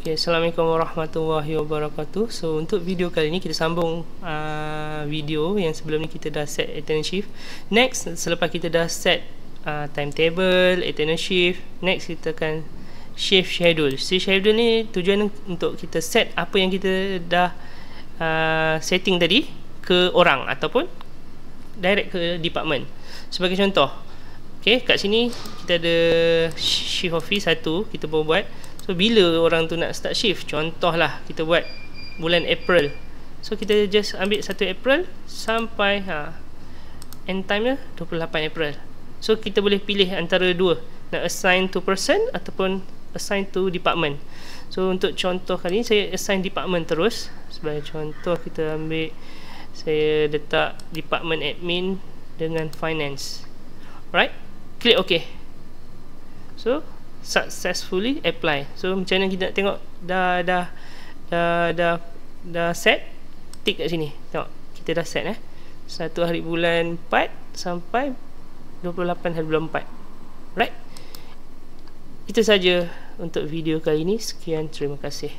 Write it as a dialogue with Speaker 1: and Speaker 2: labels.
Speaker 1: Okay, Assalamualaikum warahmatullahi wabarakatuh. So untuk video kali ni kita sambung video yang sebelum ni kita dah set attendance shift. Next, selepas kita dah set timetable, attendance shift, next kita akan shift schedule. Shift schedule ni tujuan untuk kita set apa yang kita dah setting tadi ke orang ataupun direct ke department. Sebagai contoh, okay, kat sini kita ada shift office satu kita baru buat. So bila orang tu nak start shift, contohlah kita buat bulan April, so kita just ambil 1 April sampai end time nya 28 April. So kita boleh pilih antara dua, nak assign to person ataupun assign to department. So untuk contoh kali ni saya assign department terus. Sebagai contoh kita ambil, saya letak department admin dengan finance. Alright, klik OK. So successfully apply. So macam mana kita nak tengok dah set, tick kat sini. Tengok, kita dah set 1 hari bulan 4 sampai 28 hari bulan 4. Right? Itu saja untuk video kali ini. Sekian, terima kasih.